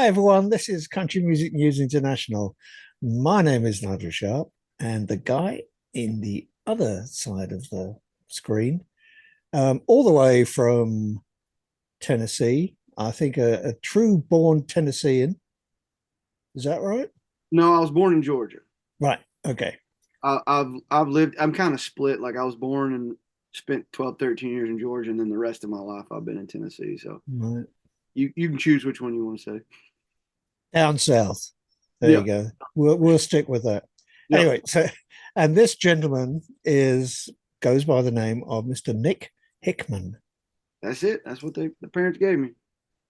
Hi, everyone. This is Country Music News International. My name is Nigel Sharpe, and the guy in the other side of the screen, all the way from Tennessee, I think a true born Tennessean. Is that right? No, I was born in Georgia. Right. Okay. I've lived. I'm kind of split. Like I was born and spent 12, 13 years in Georgia, and then the rest of my life I've been in Tennessee. So Right. you can choose which one you want to say. Down south. There you Yeah, go. We'll stick with that. yeah. Anyway, so and this gentleman is goes by the name of Mr. Nick Hickman. That's it. That's what the parents gave me.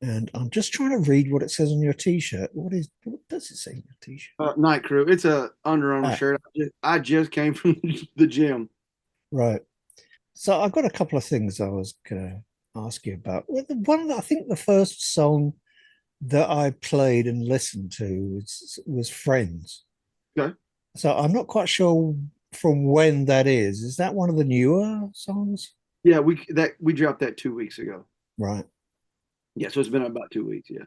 And I'm just trying to read what it says on your T-shirt. What does it say on your T-shirt? Night crew. It's a Under Armour Ah, shirt. I just came from the gym. right. So I've got a couple of things I was gonna ask you about. Well, I think the first song that I played and listened to was Friends. Okay. So I'm not quite sure from when that is. Is that one of the newer songs? Yeah, we dropped that 2 weeks ago. Right. Yeah, so it's been about 2 weeks. Yeah.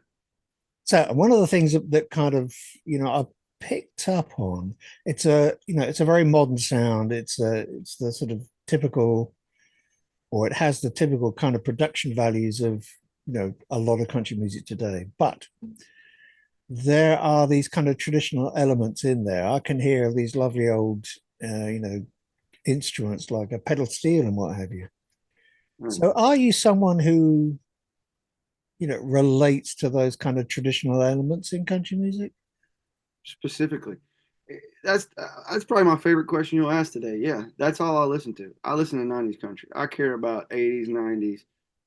So one of the things that kind of, I picked up on, it's a very modern sound. It's the sort of typical, or it has the typical kind of production values of, a lot of country music today. But there are these kind of traditional elements in there. I can hear these lovely old, instruments like a pedal steel and what have you. Right. So are you someone who, relates to those kind of traditional elements in country music? Specifically. That's probably my favorite question you'll ask today. Yeah, that's all I listen to. I listen to 90s country. I care about 80s, 90s,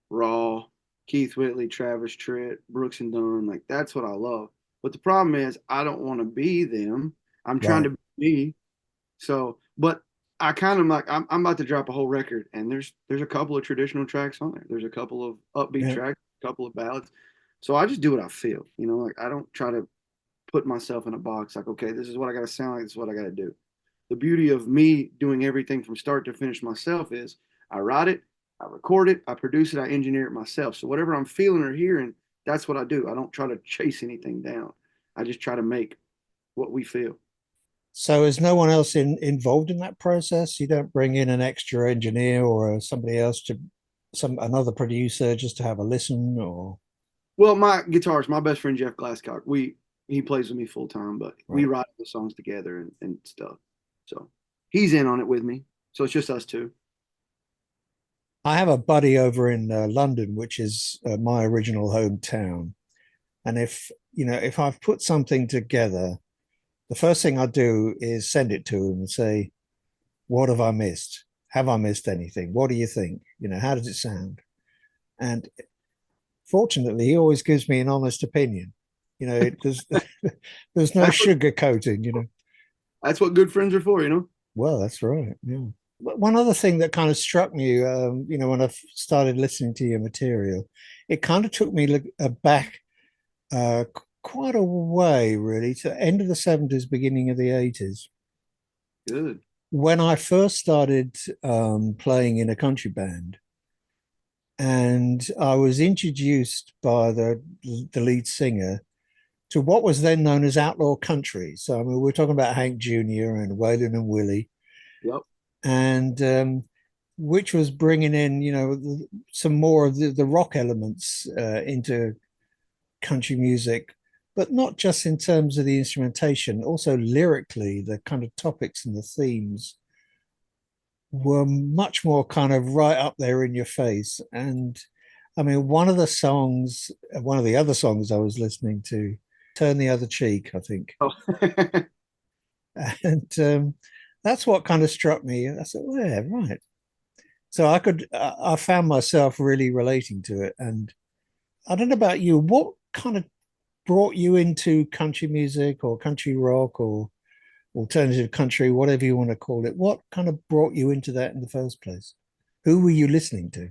Raw, Keith Whitley, Travis Tritt, Brooks and Dunn. Like that's what I love. But the problem is I don't want to be them. I'm trying Right. to be me. So, but I kind of like I'm about to drop a whole record, and there's a couple of traditional tracks on there. There's a couple of upbeat Yeah. tracks, a couple of ballads. So I just do what I feel. Like I don't try to put myself in a box like, okay, this is what I got to sound like, this is what I got to do. The beauty of me doing everything from start to finish myself is I write it, I record it, I produce it, I engineer it myself. So whatever I'm feeling or hearing, that's what I do. I don't try to chase anything down. I just try to make what we feel. So is no one else involved in that process? You don't bring in an extra engineer or somebody else to another producer just to have a listen or Well, my guitarist, my best friend Jeff Glasscock, he plays with me full time, but we right. write the songs together and stuff. So he's in on it with me. So it's just us two. I have a buddy over in London, which is my original hometown. And if I've put something together, the first thing I do is send it to him and say, what have I missed? Have I missed anything? What do you think? How does it sound? And fortunately, he always gives me an honest opinion. There's no That's what, sugarcoating. that's what good friends are for. Well, that's right. Yeah. But one other thing that kind of struck me, when I started listening to your material, it kind of took me back quite a way, really, to the end of the 70s, beginning of the 80s, Good. when I first started playing in a country band. And I was introduced by the lead singer to what was then known as outlaw country. So, I mean, we're talking about Hank Jr. and Waylon and Willie, Yep. and which was bringing in, some more of the rock elements into country music, but not just in terms of the instrumentation, also lyrically, the kind of topics and the themes were much more kind of right up there in your face. And I mean, one of the other songs I was listening to, Turn the Other Cheek, I think. Oh. And that's what kind of struck me. I said, well, yeah, right. So I found myself really relating to it. And I don't know about you, what kind of brought you into country music or country rock or alternative country, whatever you want to call it? What kind of brought you into that in the first place? Who were you listening to?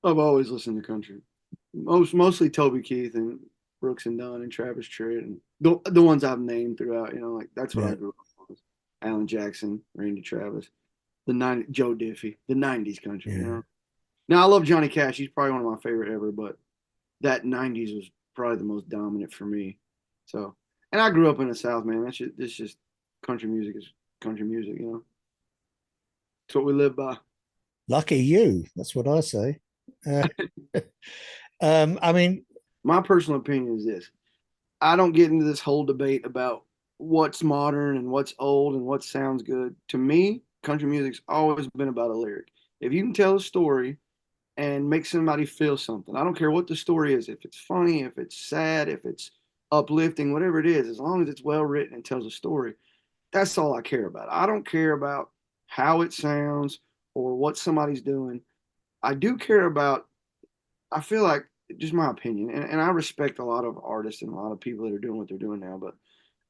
I've always listened to country. Mostly Toby Keith and Brooks and Dunn and Travis Tritt and the ones I've named throughout. Like that's what I Yeah, grew up on. Alan Jackson, Randy Travis, Joe Diffie, the '90s country. yeah. Now I love Johnny Cash. He's probably one of my favorite ever, but that '90s was probably the most dominant for me. So, and I grew up in the South, man. It's just country music is country music, you know. It's what we live by. Lucky you. That's what I say. Uh, I mean, My personal opinion is this. I don't get into this whole debate about what's modern and what's old and what sounds good. To me, country music's always been about a lyric. If you can tell a story and make somebody feel something, I don't care what the story is, if it's funny, if it's sad, if it's uplifting, whatever it is, as long as it's well written and tells a story, that's all I care about. I don't care about how it sounds or what somebody's doing. I do care about, I feel like, just my opinion, and I respect a lot of artists and a lot of people that are doing what they're doing now, but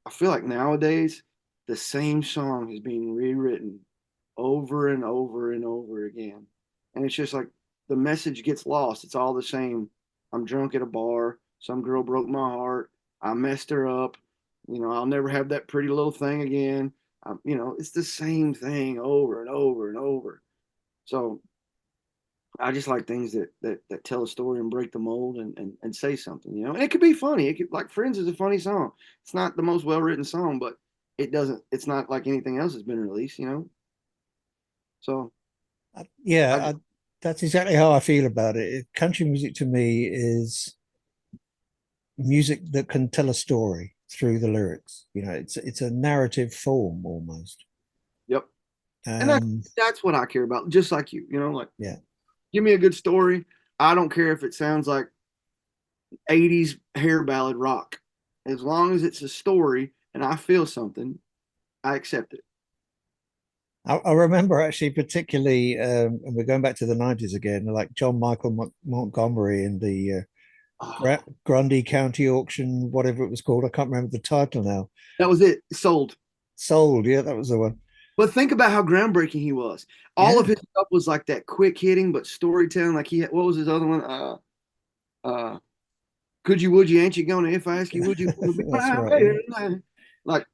I feel like nowadays the same song is being rewritten over and over and over again. And it's just like the message gets lost. It's all the same. I'm drunk at a bar. Some girl broke my heart. I messed her up. You know, I'll never have that pretty little thing again. You know, it's the same thing over and over and over. So I just like things that tell a story and break the mold and say something, you know. And it could be funny. It could, like Friends is a funny song. It's not the most well written song, but it's not like anything else that's been released, you know. So I yeah, that's exactly how I feel about it. Country music to me is music that can tell a story through the lyrics. You know, it's a narrative form almost. yep. And Um, that's what I care about, just like you know, like yeah. give me a good story. I don't care if it sounds like 80s hair ballad rock. As long as it's a story and I feel something, I accept it. I remember actually particularly, and we're going back to the 90s again, like John Michael Montgomery in the Oh, Grundy County auction, whatever it was called. I can't remember the title now. that was it. Sold. Sold, yeah, that was the one. But think about how groundbreaking he was. All of Yeah, his stuff was like that quick hitting, but storytelling. Like he had, what was his other one? Uh, could you, would you, ain't you gonna? If I ask you, would you want to be that's my right. Yeah. baby tonight? Like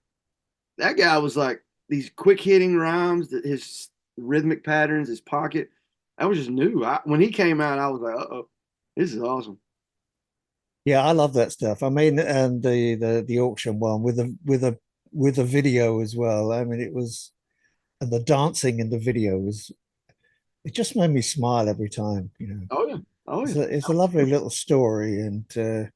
that guy was like these quick hitting rhymes, that his rhythmic patterns, his pocket. That was just new. When he came out, I was like, uh oh, this is awesome. Yeah, I love that stuff. I mean, and the auction one with a video as well. I mean, it was and the dancing in the video was it just made me smile every time. You know, Oh yeah, oh yeah. it's a lovely little story, and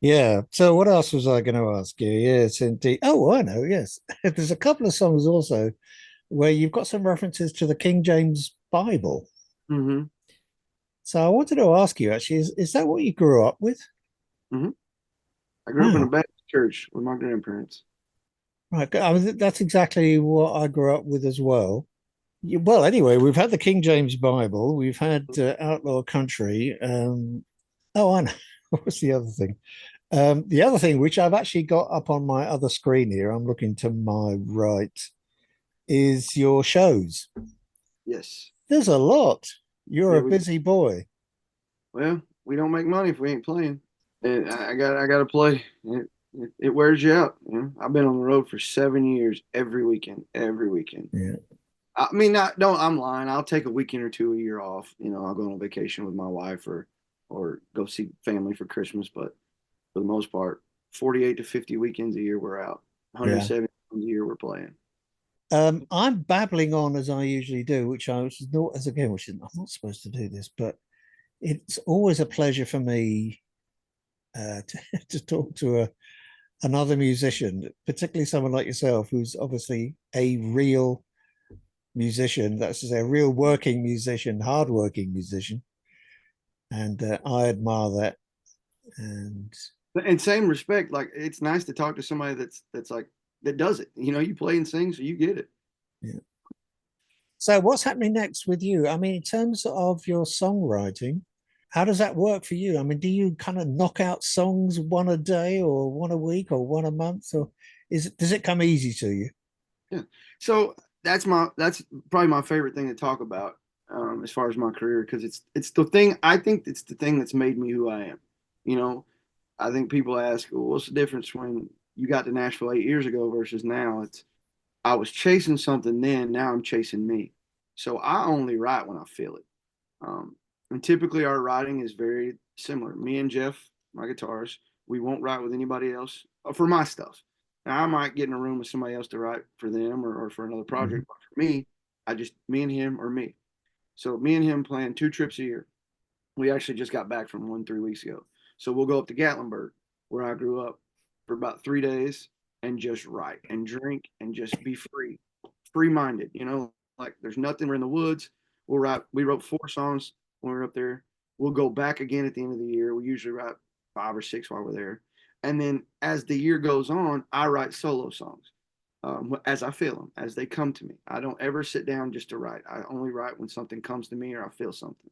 yeah. So what else was I going to ask you? Yes, indeed. Oh, I know. Yes, there's a couple of songs also where you've got some references to the King James Bible. Mm-hmm. So I wanted to ask you actually, is that what you grew up with? Mm-hmm. I grew up in a Wow. Baptist church with my grandparents. Right. I mean, that's exactly what I grew up with as well. Well, anyway, we've had the King James Bible, we've had Outlaw Country. Oh, I know. What was the other thing? The other thing, which I've actually got up on my other screen here, I'm looking to my right, is your shows. Yes. There's a lot. You're Yeah. a busy boy. We don't make money if we ain't playing. And I got to play. It wears you out. You know? I've been on the road for 7 years, every weekend, every weekend. Yeah. I mean, not don't. I'm lying. I'll take a weekend or two a year off. You know, I'll go on vacation with my wife or go see family for Christmas. But for the most part, 48 to 50 weekends a year we're out. Yeah. 170 a year we're playing. I'm babbling on as I usually do, which is not as again, which is I'm not supposed to do this, but it's always a pleasure for me to talk to another musician, particularly someone like yourself, who's obviously a real musician. That's to say, a real working musician, hardworking musician, and I admire that. And In same respect, like it's nice to talk to somebody that's like that does it. You know, you play and sing, so you get it. yeah. So, what's happening next with you? I mean, in terms of your songwriting, how does that work for you? I mean, do you kind of knock out songs one a day, or one a week, or one a month, or does it come easy to you? Yeah. So that's probably my favorite thing to talk about as far as my career because it's the thing I think it's the thing that's made me who I am. You know, I think people ask, well, what's the difference when you got to Nashville 8 years ago versus now? It's I was chasing something then, now I'm chasing me. So I only write when I feel it. And typically our writing is very similar. Me and Jeff, my guitarist, We won't write with anybody else for my stuff. Now, I might get in a room with somebody else to write for them or for another project. But for me, me and him or me. So me and him plan 2 trips a year. We actually just got back from one 3 weeks ago. So we'll go up to Gatlinburg, where I grew up, for about 3 days and just write and drink and just be free minded. Like there's nothing. We're in the woods. We'll write. We wrote 4 songs when we were up there. We'll go back again at the end of the year. We usually write 5 or 6 while we're there. And then as the year goes on, I write solo songs as I feel them, as they come to me. I don't ever sit down just to write. I only write when something comes to me or I feel something.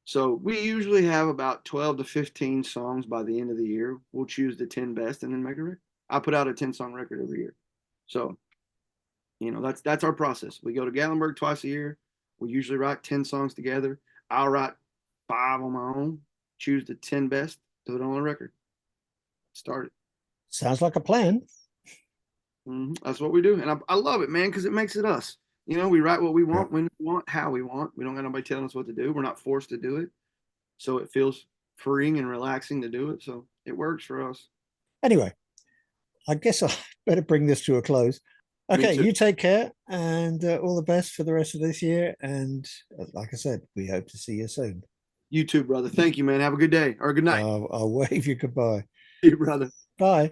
So we usually have about 12 to 15 songs by the end of the year. We'll choose the 10 best and then make a record. I put out a 10-song record every year. So, that's our process. We go to Gatlinburg twice a year. We usually write 10 songs together. I'll write 5 on my own, choose the 10 best, do it on a record. Start it. Sounds like a plan. That's what we do. And I love it, man, because it makes it us. We write what we want, when we want, how we want. We don't got nobody telling us what to do. We're not forced to do it. So it feels freeing and relaxing to do it. So it works for us. Anyway, I guess I better bring this to a close. Okay, you take care and all the best for the rest of this year. And like I said, we hope to see you soon. You too, brother. Thank you, man. Have a good day or a good night. I'll wave you goodbye. See you, brother. Bye.